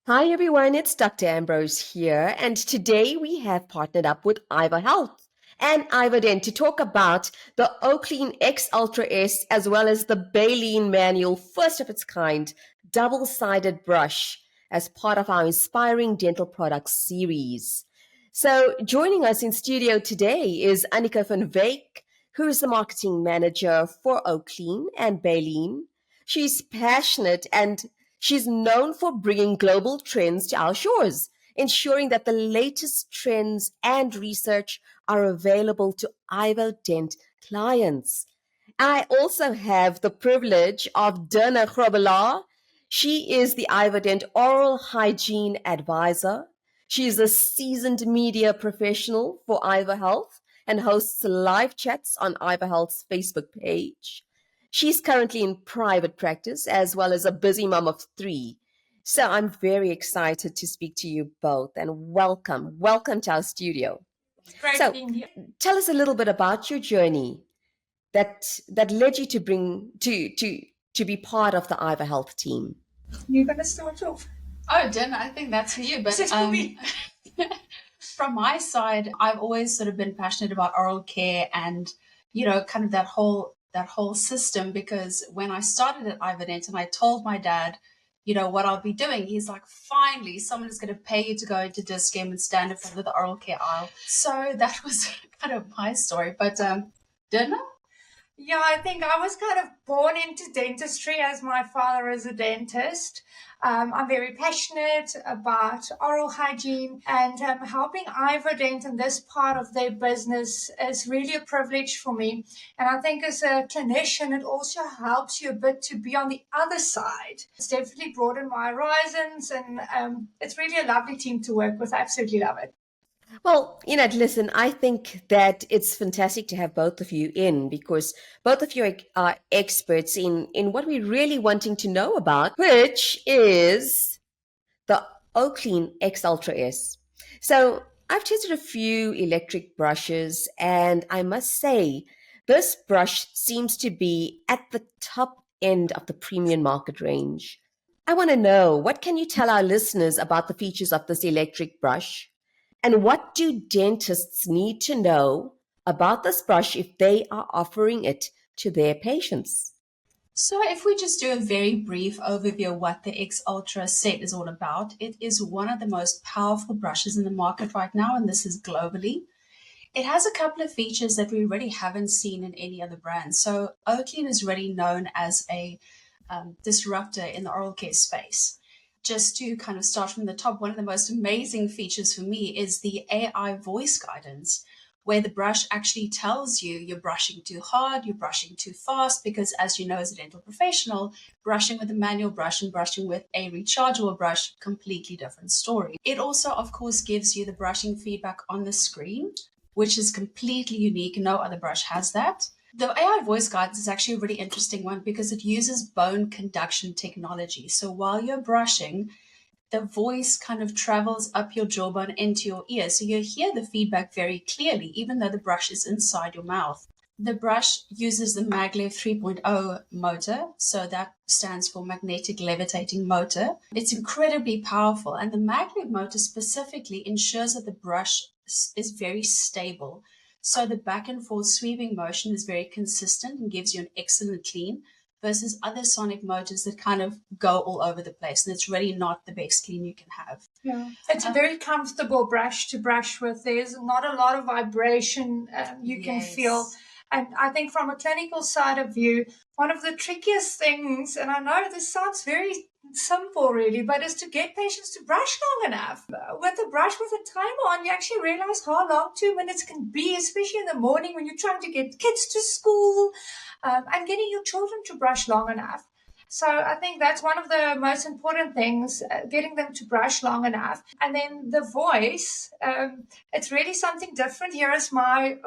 Hi everyone, it's Dr. Ambrose here, and today we have partnered up with Ivohealth and IvoDent to talk about the Oclean X Ultra S as well as the Balene manual, first of its kind, double-sided brush as part of our Inspiring Dental Products series. So joining us in studio today is Annika van Wyk, who is the marketing manager for Oclean and Balene. She's passionate and she's known for bringing global trends to our shores, ensuring that the latest trends and research are available to IvoDent clients. I also have the privilege of Dana Grobelaar. She is the IvoDent Oral Hygiene Advisor. She is a seasoned media professional for Ivohealth and hosts live chats on Ivohealth's Facebook page. She's currently in private practice as well as a busy mom of three. So I'm very excited to speak to you both and welcome to our studio. Great So being here. tell us a little bit about your journey that led you to bring to be part of the Ivor Health team. You're going to start off. Oh, Jen, I think that's for you. But Is it for me? from my side, I've always sort of been passionate about oral care and, kind of that whole system. Because when I started at IvoDent and I told my dad, what I'll be doing, he's like, finally, someone is going to pay you to go into Discam and stand in front of the oral care aisle. So that was kind of my story. But Jen? Yeah, I think I was kind of born into dentistry as my father is a dentist. I'm very passionate about oral hygiene and helping IvoDent in this part of their business is really a privilege for me. And I think as a clinician, it also helps you a bit to be on the other side. It's definitely broadened my horizons and it's really a lovely team to work with. I absolutely love it. Well, listen, I think that it's fantastic to have both of you in because both of you are experts in what we're really wanting to know about, which is the Oclean X Ultra S. So I've tested a few electric brushes, and I must say, this brush seems to be at the top end of the premium market range. I want to know, what can you tell our listeners about the features of this electric brush? And what do dentists need to know about this brush if they are offering it to their patients? So if we just do a very brief overview of what the X Ultra set is all about, it is one of the most powerful brushes in the market right now, and this is globally. It has a couple of features that we really haven't seen in any other brand. So Oclean is really known as a disruptor in the oral care space. Just to kind of start from the top, one of the most amazing features for me is the AI voice guidance, where the brush actually tells you you're brushing too hard, you're brushing too fast, because as you know, as a dental professional, brushing with a manual brush and brushing with a rechargeable brush, completely different story. It also, of course, gives you the brushing feedback on the screen, which is completely unique. No other brush has that. The AI voice guidance is actually a really interesting one because it uses bone conduction technology. So while you're brushing, the voice kind of travels up your jawbone into your ear. So you hear the feedback very clearly, even though the brush is inside your mouth. The brush uses the maglev 3.0 motor. So that stands for magnetic levitating motor. It's incredibly powerful. And the maglev motor specifically ensures that the brush is very stable. So the back and forth sweeping motion is very consistent and gives you an excellent clean versus other sonic motors that kind of go all over the place. And it's really not the best clean you can have. Yeah, it's a very comfortable brush to brush with. There's not a lot of vibration you can feel. And I think from a clinical side of view, one of the trickiest things, and I know this sounds very simple really, but is to get patients to brush long enough. With a brush with a timer on, you actually realize how long 2 minutes can be, especially in the morning when you're trying to get kids to school and getting your children to brush long enough. So I think that's one of the most important things, getting them to brush long enough. And then the voice, it's really something different. Here is my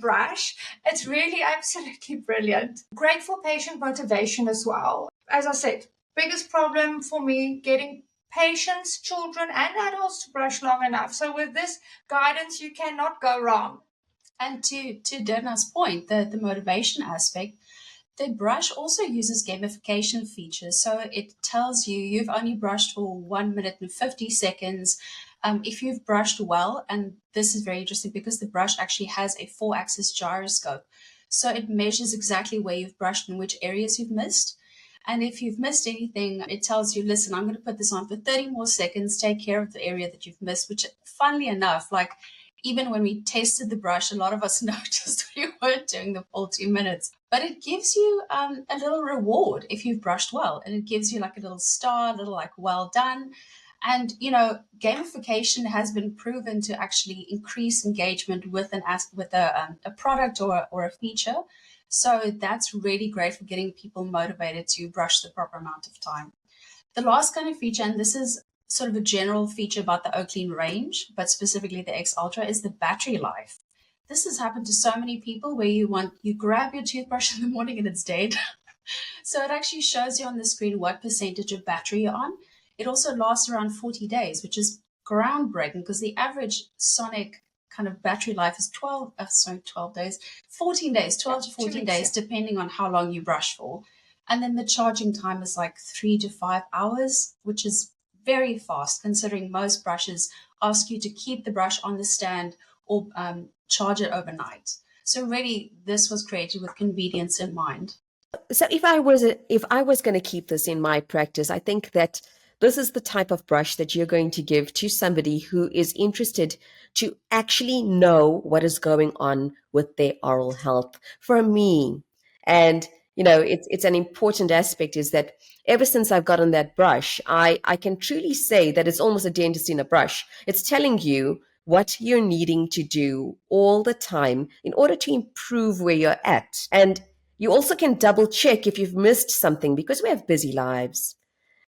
brush. It's really absolutely brilliant. Great for patient motivation as well. As I said, biggest problem for me, getting patients, children, and adults to brush long enough. So with this guidance, you cannot go wrong. And to Dana's point, the motivation aspect, The brush also uses gamification features. So it tells you you've only brushed for 1 minute and 50 seconds. If you've brushed well, and this is very interesting because the brush actually has a 4-axis gyroscope. So it measures exactly where you've brushed and which areas you've missed. And if you've missed anything, it tells you, listen, I'm going to put this on for 30 more seconds, take care of the area that you've missed, which funnily enough, like even when we tested the brush, a lot of us noticed we weren't doing the full 2 minutes. But it gives you a little reward if you've brushed well. And it gives you like a little star, a little like well done. And, gamification has been proven to actually increase engagement with a product or a feature. So that's really great for getting people motivated to brush the proper amount of time. The last kind of feature, and this is sort of a general feature about the Oclean range, but specifically the X Ultra, is the battery life. This has happened to so many people where you grab your toothbrush in the morning and it's dead. So it actually shows you on the screen what percentage of battery you're on. It also lasts around 40 days, which is groundbreaking because the average Sonic kind of battery life is 12 days, 14 days, 12 to 14 days, depending on how long you brush for. And then the charging time is like 3 to 5 hours, which is very fast considering most brushes ask you to keep the brush on the stand or charge it overnight. So really, this was created with convenience in mind. So if I was going to keep this in my practice, I think that this is the type of brush that you're going to give to somebody who is interested to actually know what is going on with their oral health. For me, and it's an important aspect is that ever since I've gotten that brush, I can truly say that it's almost a dentist in a brush. It's telling you what you're needing to do all the time in order to improve where you're at. And you also can double check if you've missed something because we have busy lives.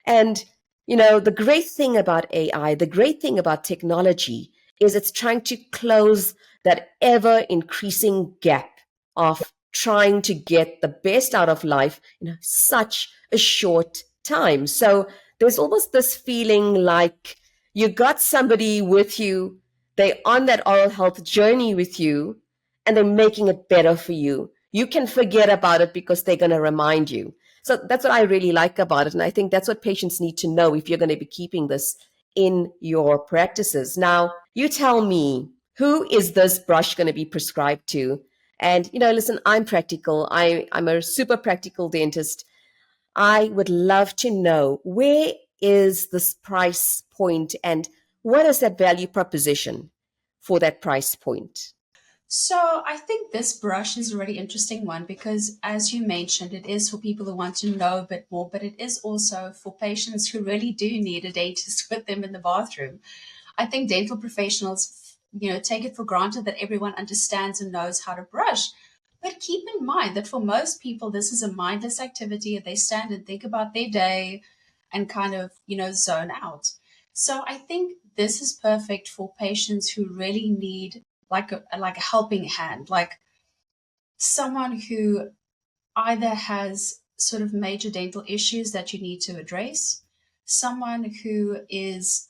And, the great thing about AI, the great thing about technology is it's trying to close that ever increasing gap of trying to get the best out of life in such a short time. So there's almost this feeling like you got somebody with you, they're on that oral health journey with you, and they're making it better for you. You can forget about it because they're going to remind you. So that's what I really like about it. And I think that's what patients need to know if you're going to be keeping this in your practices. Now, you tell me, who is this brush going to be prescribed to? And, listen, I'm practical. I'm a super practical dentist. I would love to know, where is this price point and what is that value proposition for that price point? So I think this brush is a really interesting one because, as you mentioned, it is for people who want to know a bit more, but it is also for patients who really do need a dentist with them in the bathroom. I think dental professionals, take it for granted that everyone understands and knows how to brush. But keep in mind that for most people, this is a mindless activity. They stand and think about their day and kind of, zone out. So I think this is perfect for patients who really need like a helping hand, like someone who either has sort of major dental issues that you need to address, someone who is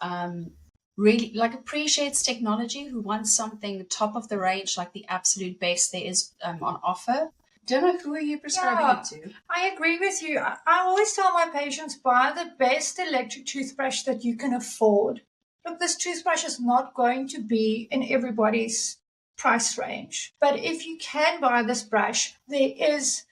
really like appreciates technology, who wants something top of the range, like the absolute best there is on offer. Don't know, who are you prescribing it to? I agree with you. I always tell my patients, buy the best electric toothbrush that you can afford. Look, this toothbrush is not going to be in everybody's price range. But if you can buy this brush, there is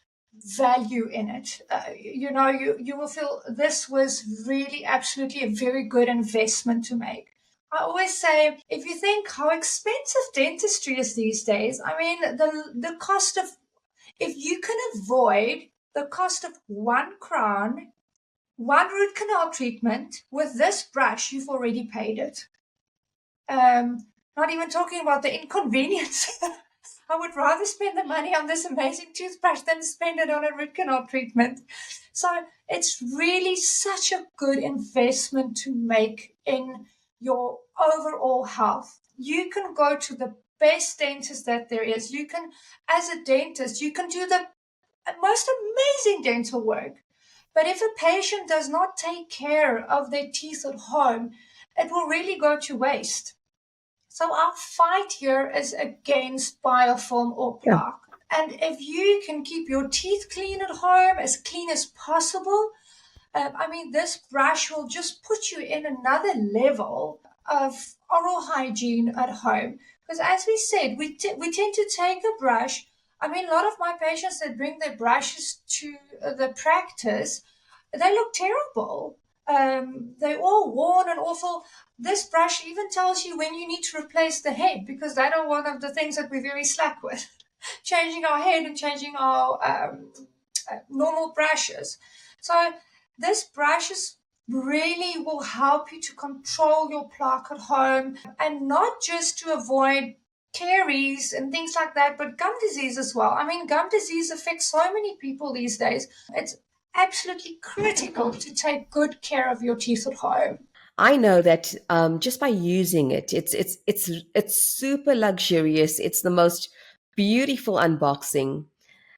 value in it. You will feel this was really absolutely a very good investment to make. I always say, if you think how expensive dentistry is these days, I mean, the cost of, if you can avoid the cost of one crown, one root canal treatment with this brush, you've already paid it. Not even talking about the inconvenience. I would rather spend the money on this amazing toothbrush than spend it on a root canal treatment. So it's really such a good investment to make in your overall health. You can go to the best dentist that there is. You can, as a dentist, you can do the most amazing dental work. But if a patient does not take care of their teeth at home, it will really go to waste. So our fight here is against biofilm or plaque. And if you can keep your teeth clean at home, as clean as possible, this brush will just put you in another level of oral hygiene at home. Because as we said, we tend to take a brush. A lot of my patients that bring their brushes to the practice, they look terrible. They're all worn and awful. This brush even tells you when you need to replace the head, because that are one of the things that we're very slack with. Changing our head and changing our normal brushes. So this brushes really will help you to control your plaque at home, and not just to avoid caries and things like that, but gum disease as well. Gum disease affects so many people these days. It's absolutely critical to take good care of your teeth at home. I know that just by using it, it's super luxurious. It's the most beautiful unboxing.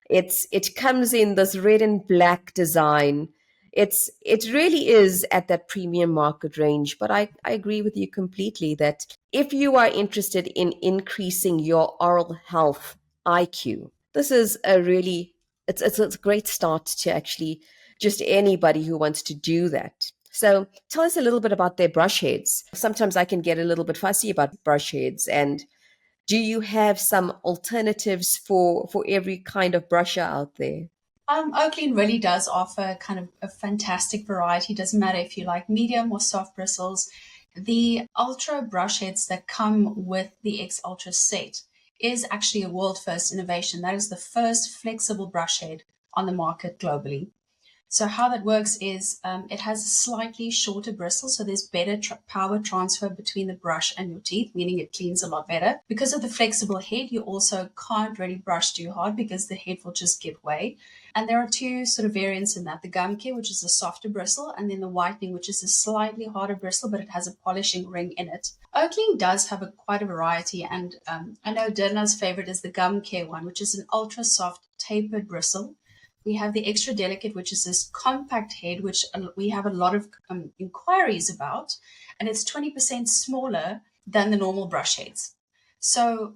It comes in this red and black design. It really is at that premium market range. But I agree with you completely that if you are interested in increasing your oral health IQ, this is it's a great start to actually just anybody who wants to do that. So tell us a little bit about their brush heads. Sometimes I can get a little bit fussy about brush heads, and do you have some alternatives for every kind of brusher out there? Oclean really does offer kind of a fantastic variety. Doesn't matter if you like medium or soft bristles. The Ultra brush heads that come with the X Ultra set is actually a world first innovation. That is the first flexible brush head on the market globally. So how that works is it has a slightly shorter bristle, so there's better power transfer between the brush and your teeth, meaning it cleans a lot better. Because of the flexible head, you also can't really brush too hard because the head will just give way. And there are two sort of variants in that: the gum care, which is a softer bristle, and then the whitening, which is a slightly harder bristle, but it has a polishing ring in it. Oclean does have quite a variety, and I know Dirna's favorite is the gum care one, which is an ultra soft tapered bristle. We have the extra delicate, which is this compact head, which we have a lot of inquiries about, and it's 20% smaller than the normal brush heads. So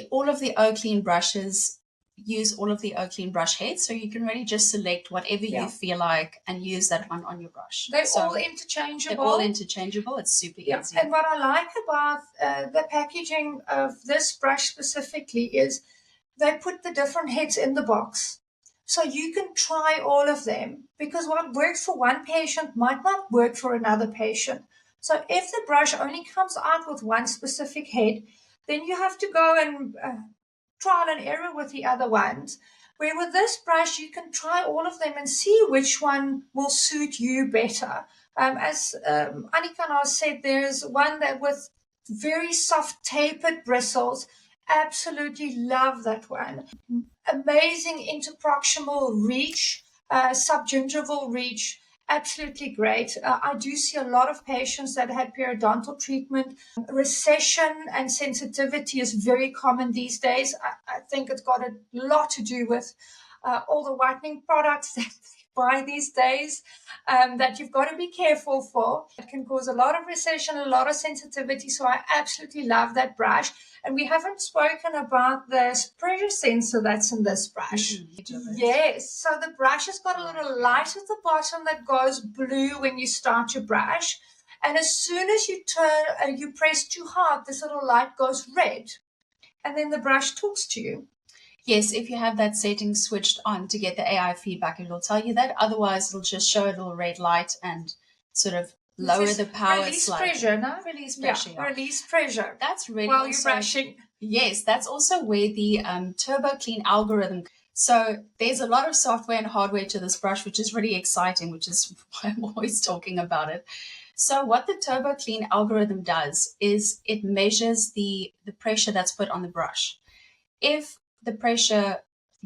all of the Oclean brushes use all of the Oclean brush heads, so you can really just select whatever you feel like and use that one on your brush. They're all interchangeable. They're all interchangeable. It's super easy. And what I like about the packaging of this brush specifically is they put the different heads in the box. So you can try all of them, because what works for one patient might not work for another patient. So if the brush only comes out with one specific head, then you have to go and trial and error with the other ones. Where with this brush, you can try all of them and see which one will suit you better. As Annika now said, there's one that with very soft tapered bristles. Absolutely love that one. Amazing interproximal reach, subgingival reach. Absolutely great. I do see a lot of patients that had periodontal treatment. Recession and sensitivity is very common these days. I think it's got a lot to do with all the whitening products that they buy these days, that you've got to be careful for. It can cause a lot of recession, a lot of sensitivity. So I absolutely love that brush. And we haven't spoken about the pressure sensor that's in this brush. Yes. So the brush has got a little light at the bottom that goes blue when you start your brush. And as soon as you you press too hard, this little light goes red. And then the brush talks to you. Yes, if you have that setting switched on to get the AI feedback, it will tell you that. Otherwise, it'll just show a little red light and sort of lower the power release slightly. Pressure, no? Release pressure. Yeah, release pressure. That's really while you're brushing. Yes, that's also where the Turbo Clean algorithm. So there's a lot of software and hardware to this brush, which is really exciting, which is why I'm always talking about it. So what the Turbo Clean algorithm does is it measures the pressure that's put on the brush. If the pressure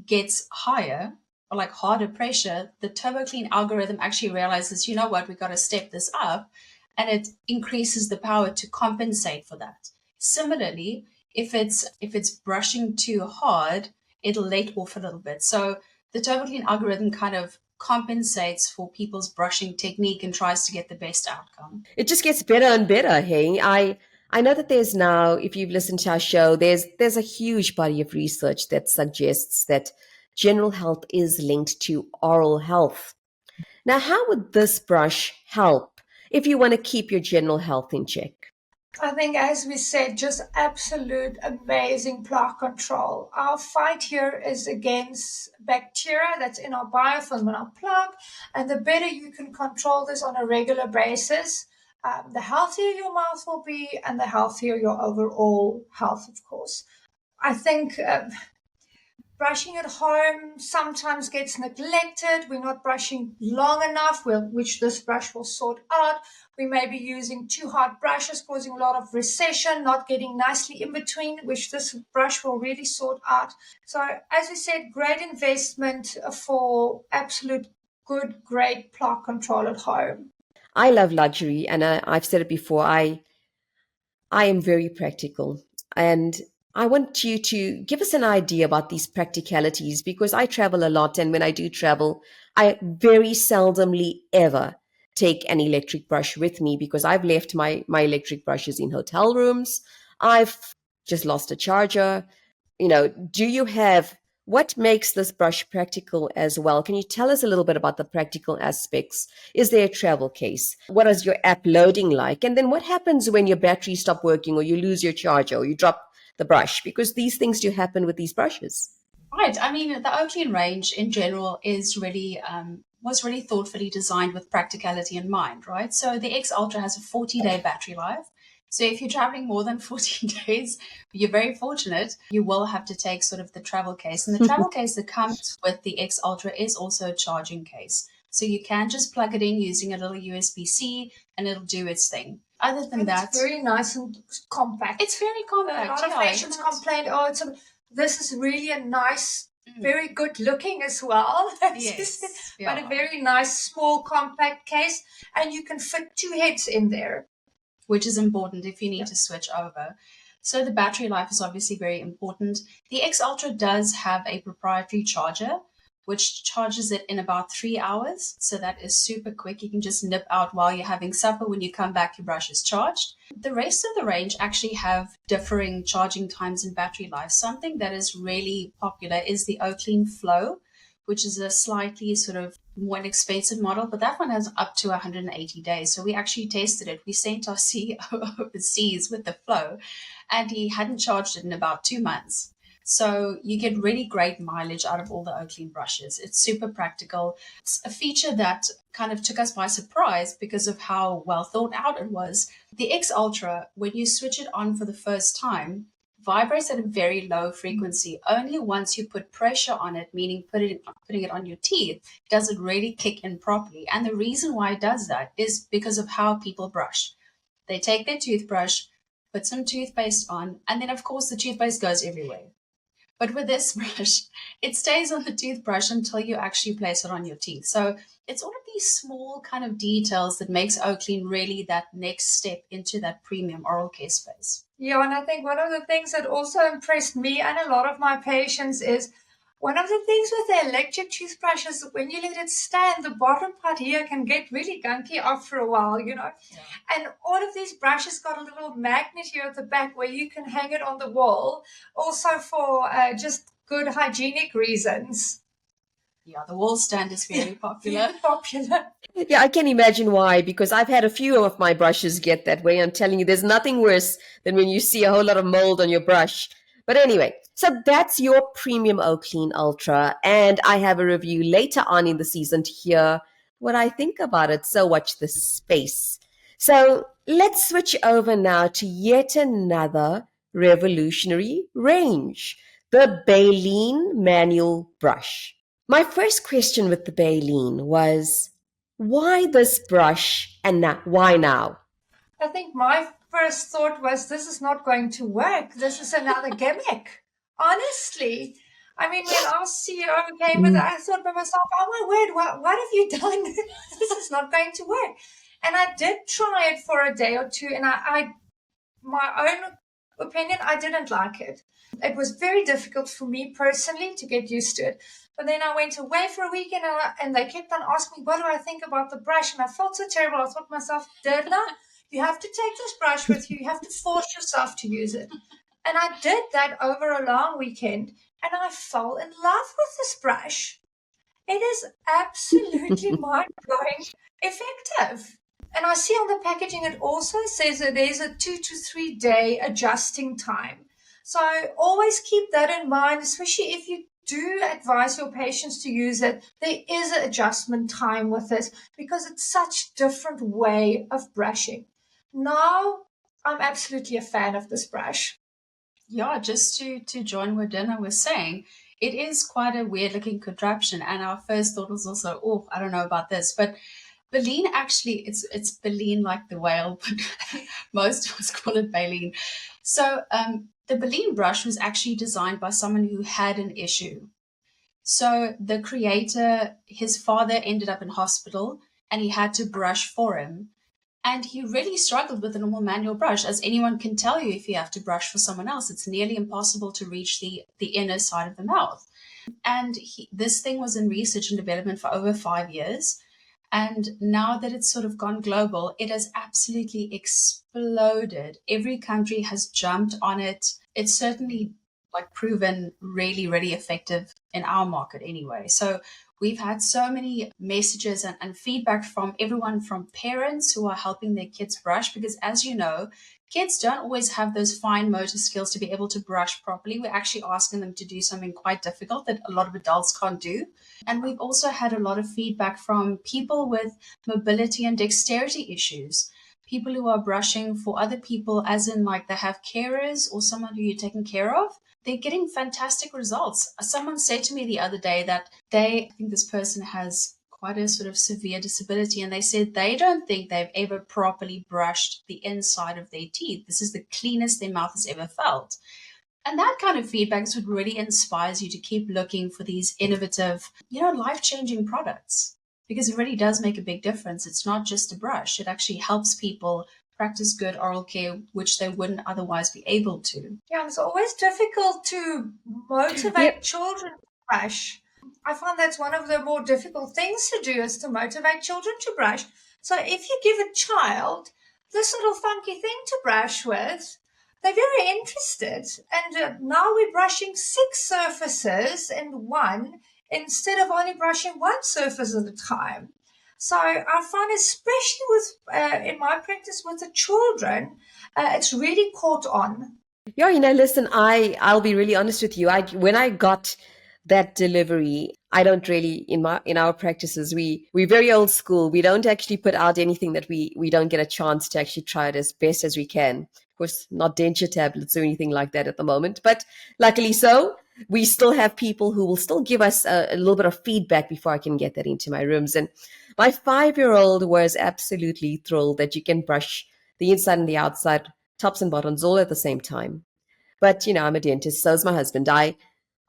gets higher, or like harder pressure, the Turbo Clean algorithm actually realizes, you know what, we've got to step this up, and it increases the power to compensate for that. Similarly, if it's brushing too hard, it'll let off a little bit. So the Turbo Clean algorithm kind of compensates for people's brushing technique and tries to get the best outcome. It just gets better and better, hey? I know that there's now, if you've listened to our show, there's a huge body of research that suggests that general health is linked to oral health. Now, how would this brush help if you want to keep your general health in check? I think, as we said, just absolute amazing plaque control. Our fight here is against bacteria that's in our biofilm and our plaque, and the better you can control this on a regular basis, the healthier your mouth will be, and the healthier your overall health, of course. I think brushing at home sometimes gets neglected. We're not brushing long enough, which this brush will sort out. We may be using too hard brushes, causing a lot of recession, not getting nicely in between, which this brush will really sort out. So, as we said, great investment for absolute good, great plaque control at home. I love luxury, and I've said it before. I am very practical, and I want you to give us an idea about these practicalities because I travel a lot, and when I do travel, I very seldomly ever take an electric brush with me because I've left my electric brushes in hotel rooms. I've just lost a charger. Do you have what makes this brush practical as well? Can you tell us a little bit about the practical aspects? Is there a travel case? What is your app loading like? And then what happens when your battery stop working or you lose your charger or you drop the brush? Because these things do happen with these brushes. Right. I mean, the Oclean range in general is really was really thoughtfully designed with practicality in mind, right? So the X Ultra has a 40-day battery life. So if you're traveling more than 14 days, you're very fortunate. You will have to take sort of the travel case. And the travel case that comes with the X Ultra is also a charging case. So you can just plug it in using a little USB-C and it'll do its thing. Other than that, it's very nice and compact. It's very compact. A lot of patients complained, this is really a nice, very good looking as well. Yes. But a very nice, small, compact case. And you can fit 2 heads in there, which is important if you need to switch over. So the battery life is obviously very important. The X Ultra does have a proprietary charger, which charges it in about 3 hours. So that is super quick. You can just nip out while you're having supper. When you come back, your brush is charged. The rest of the range actually have differing charging times and battery life. Something that is really popular is the Oclean Flow, which is a slightly sort of more expensive model, but that one has up to 180 days. So we actually tested it. We sent our CEO overseas with the Flow, and he hadn't charged it in about 2 months. So you get really great mileage out of all the Oclean brushes. It's super practical. It's a feature that kind of took us by surprise because of how well thought out it was. The X Ultra, when you switch it on for the first time, vibrates at a very low frequency. Only once you put pressure on it, meaning putting it on your teeth, does it really kick in properly. And the reason why it does that is because of how people brush. They take their toothbrush, put some toothpaste on, and then of course the toothpaste goes everywhere. But with this brush, it stays on the toothbrush until you actually place it on your teeth. So it's all of these small kind of details that makes Oclean really that next step into that premium oral care space. Yeah, and I think one of the things that also impressed me and a lot of my patients is one of the things with the electric toothbrushes, when you let it stand, the bottom part here can get really gunky after a while, Yeah. And all of these brushes got a little magnet here at the back where you can hang it on the wall, also for just good hygienic reasons. Yeah, the wall stand is very popular. Yeah, I can imagine why, because I've had a few of my brushes get that way. I'm telling you, there's nothing worse than when you see a whole lot of mold on your brush. But anyway, so that's your premium Oclean Ultra, and I have a review later on in the season to hear what I think about it, so watch this space. So let's switch over now to yet another revolutionary range, the Balene manual brush. My first question with the Balene was, why this brush and why now? I think my first thought was, this is not going to work. This is another gimmick. Honestly. I mean, when our CEO came with it, I thought by myself, oh my word, what have you done? This is not going to work. And I did try it for a day or two, and I my own opinion, I didn't like it. It was very difficult for me personally to get used to it. But then I went away for a weekend and they kept on asking me, what do I think about the brush? And I felt so terrible. I thought to myself, Dirna, You have to take this brush with you. You have to force yourself to use it. And I did that over a long weekend, and I fell in love with this brush. It is absolutely mind-blowing effective. And I see on the packaging it also says that there's a 2 to 3 day adjusting time. So always keep that in mind, especially if you do advise your patients to use it. There is an adjustment time with this because it's such a different way of brushing. Now, I'm absolutely a fan of this brush. Yeah, just to join what Dana was saying, it is quite a weird looking contraption. And our first thought was also, oh, I don't know about this. But Balene actually, it's Balene like the whale, but most of us call it Balene. So the Balene brush was actually designed by someone who had an issue. So the creator, his father ended up in hospital and he had to brush for him. And he really struggled with a normal manual brush, as anyone can tell you. If you have to brush for someone else, it's nearly impossible to reach the inner side of the mouth. And this thing was in research and development for over 5 years. And now that it's sort of gone global, it has absolutely exploded. Every country has jumped on it. It's certainly like proven really, really effective in our market anyway. So we've had so many messages and feedback from everyone, from parents who are helping their kids brush, because as you know, kids don't always have those fine motor skills to be able to brush properly. We're actually asking them to do something quite difficult that a lot of adults can't do. And we've also had a lot of feedback from people with mobility and dexterity issues, people who are brushing for other people, as in like they have carers or someone who you're taking care of. They're getting fantastic results. Someone said to me the other day that I think this person has quite a sort of severe disability, and they said they don't think they've ever properly brushed the inside of their teeth. This is the cleanest their mouth has ever felt. And that kind of feedback is what really inspires you to keep looking for these innovative, life-changing products, because it really does make a big difference. It's not just a brush. It actually helps people practice good oral care, which they wouldn't otherwise be able to. Yeah, it's always difficult to motivate children to brush. I find that's one of the more difficult things to do, is to motivate children to brush. So if you give a child this little funky thing to brush with, they're very interested. And now we're brushing 6 surfaces in one instead of only brushing one surface at a time. So I find, especially with in my practice with the children, it's really caught on. Yeah, listen, I'll be really honest with you. When I got that delivery, I don't really, in our practices, we're very old school. We don't actually put out anything that we don't get a chance to actually try it as best as we can. Of course, not denture tablets or anything like that at the moment, but luckily so. We still have people who will still give us a little bit of feedback before I can get that into my rooms. And my 5-year-old was absolutely thrilled that you can brush the inside and the outside, tops and bottoms, all at the same time. But I'm a dentist, so is my husband. I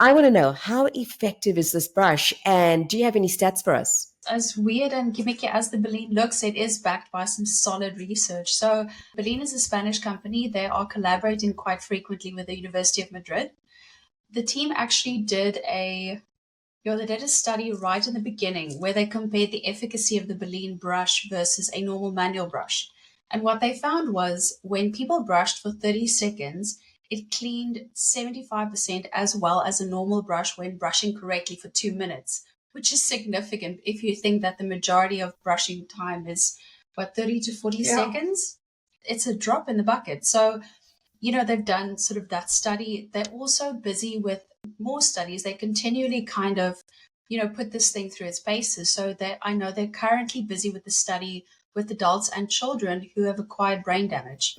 want to know, how effective is this brush, and do you have any stats for us? As weird and gimmicky as the Balene looks, it is backed by some solid research. So Balene is a Spanish company. They are collaborating quite frequently with the University of Madrid. The team actually did a study right in the beginning where they compared the efficacy of the Balene brush versus a normal manual brush. And what they found was when people brushed for 30 seconds, it cleaned 75% as well as a normal brush when brushing correctly for 2 minutes, which is significant if you think that the majority of brushing time is, 30 to 40 seconds? It's a drop in the bucket. So, they've done sort of that study. They're also busy with more studies. They continually kind of, put this thing through its paces. So I know they're currently busy with the study with adults and children who have acquired brain damage.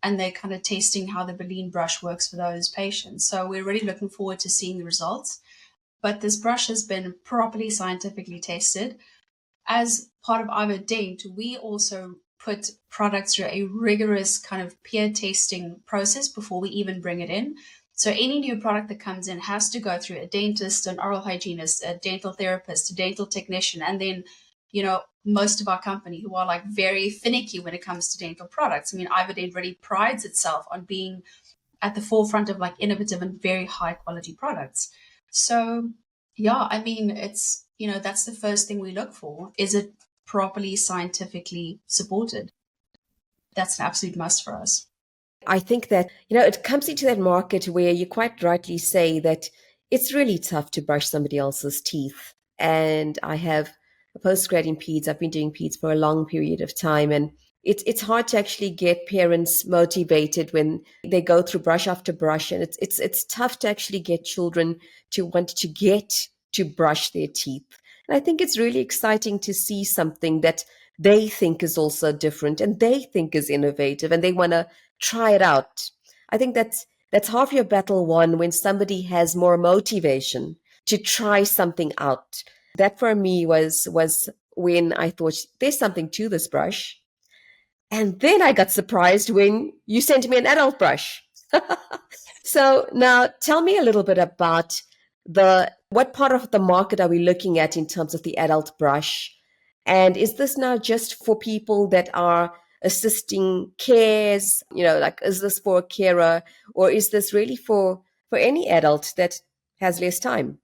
And they're kind of testing how the Balene brush works for those patients. So we're really looking forward to seeing the results. But this brush has been properly scientifically tested. As part of IvoDent, we also put products through a rigorous kind of peer testing process before we even bring it in. So any new product that comes in has to go through a dentist, an oral hygienist, a dental therapist, a dental technician, and then, most of our company who are like very finicky when it comes to dental products. I mean, IvoDent really prides itself on being at the forefront of like innovative and very high quality products. So yeah, I mean, it's, that's the first thing we look for. Is it properly scientifically supported? that's an absolute must for us. I think that, it comes into that market where you quite rightly say that it's really tough to brush somebody else's teeth. And I have a postgrad in peds. I've been doing peds for a long period of time. And it's hard to actually get parents motivated when they go through brush after brush. And it's tough to actually get children to want to get to brush their teeth. And I think it's really exciting to see something that they think is also different and they think is innovative and they want to try it out. I think that's half your battle won when somebody has more motivation to try something out. That for me was when I thought there's something to this brush. And then I got surprised when you sent me an adult brush. So now tell me a little bit about what part of the market are we looking at in terms of the adult brush? And is this now just for people that are assisting cares, like is this for a carer, or is this really for any adult that has less time?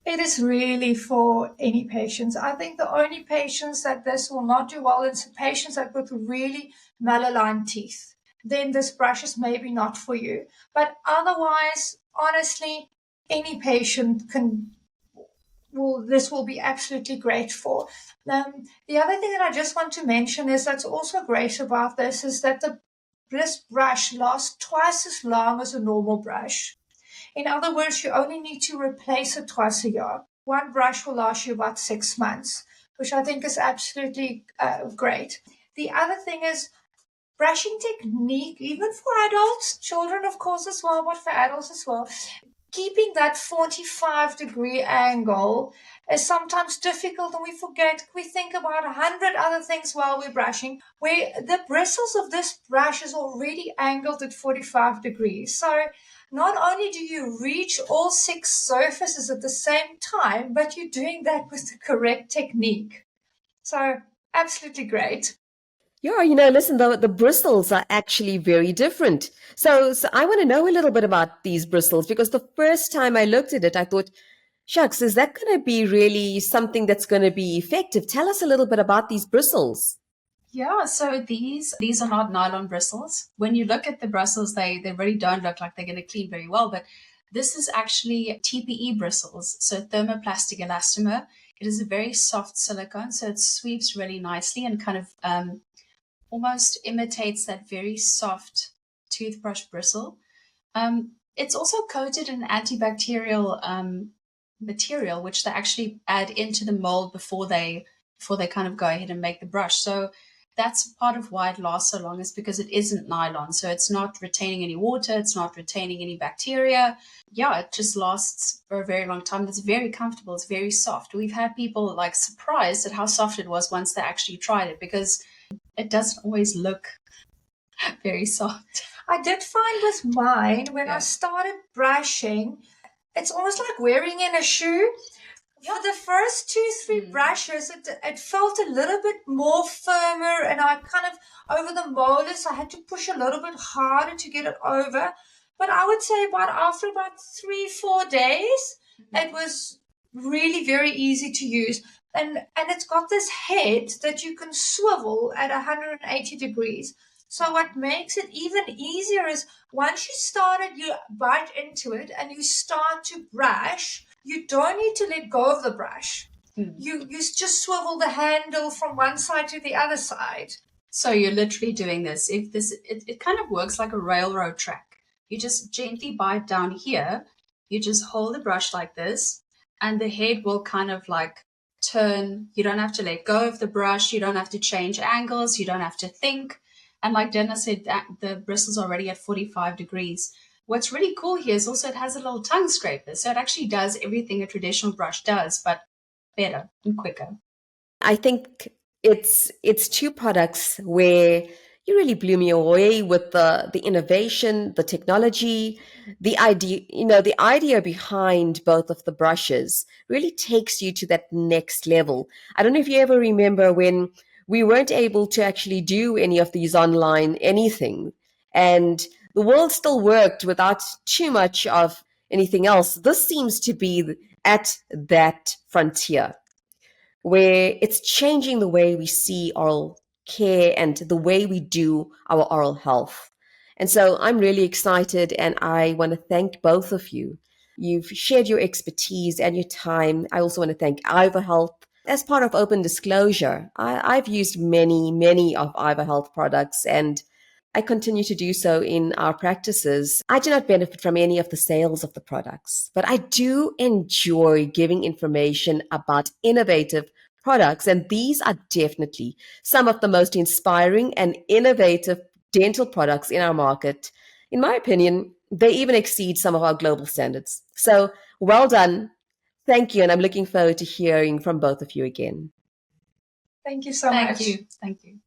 It is really for any patients. I think the only patients that this will not do well is patients that with really malaligned teeth. Then this brush is maybe not for you. But otherwise, honestly, any patient this will be absolutely great for. The other thing that I just want to mention is that's also great about this is that this brush lasts twice as long as a normal brush. In other words, you only need to replace it twice a year. One brush will last you about 6 months, which I think is absolutely great. The other thing is brushing technique, even for adults, children of course as well, but for adults as well. Keeping that 45-degree angle is sometimes difficult and we think about 100 other things while we're brushing, where the bristles of this brush is already angled at 45 degrees. So not only do you reach all 6 surfaces at the same time, but you're doing that with the correct technique. So absolutely great. Yeah, listen, the bristles are actually very different. So I want to know a little bit about these bristles because the first time I looked at it, I thought, shucks, is that going to be really something that's going to be effective? Tell us a little bit about these bristles. Yeah, so these are not nylon bristles. When you look at the bristles, they really don't look like they're going to clean very well, but this is actually TPE bristles, so thermoplastic elastomer. It is a very soft silicone, so it sweeps really nicely and kind of almost imitates that very soft toothbrush bristle. It's also coated in antibacterial material, which they actually add into the mold before they kind of go ahead and make the brush. So that's part of why it lasts so long, is because it isn't nylon. So it's not retaining any water, it's not retaining any bacteria. Yeah, it just lasts for a very long time. It's very comfortable, it's very soft. We've had people like surprised at how soft it was once they actually tried it, because it doesn't always look very soft. I did find with mine, when I started brushing, it's almost like wearing in a shoe. For the first 2-3 brushes, it felt a little bit more firmer, and I kind of, over the molars, I had to push a little bit harder to get it over. But I would say after about 3-4 days, it was really very easy to use. And it's got this head that you can swivel at 180 degrees. So what makes it even easier is once you you bite into it and you start to brush, you don't need to let go of the brush. You just swivel the handle from one side to the other side. So you're literally doing this. It kind of works like a railroad track. You just gently bite down here. You just hold the brush like this, and the head will kind of like turn. You don't have to let go of the brush. You don't have to change angles. You don't have to think. And like Dana said, the bristles are already at 45 degrees. What's really cool here is also it has a little tongue scraper. So it actually does everything a traditional brush does, but better and quicker. I think it's 2 products where you really blew me away with the innovation, the technology, the idea, the idea behind both of the brushes really takes you to that next level. I don't know if you ever remember when we weren't able to actually do any of these online anything, and the world still worked without too much of anything else. This seems to be at that frontier where it's changing the way we see oral care and the way we do our oral health. And so I'm really excited, and I want to thank both of you. You've shared your expertise and your time. I also want to thank Ivohealth. As part of open disclosure, I've used many of Ivohealth products, and I continue to do so in our practices. I do not benefit from any of the sales of the products, but I do enjoy giving information about innovative products. And these are definitely some of the most inspiring and innovative dental products in our market. In my opinion, they even exceed some of our global standards. So well done. Thank you. And I'm looking forward to hearing from both of you again. Thank you so much. Thank you. Thank you.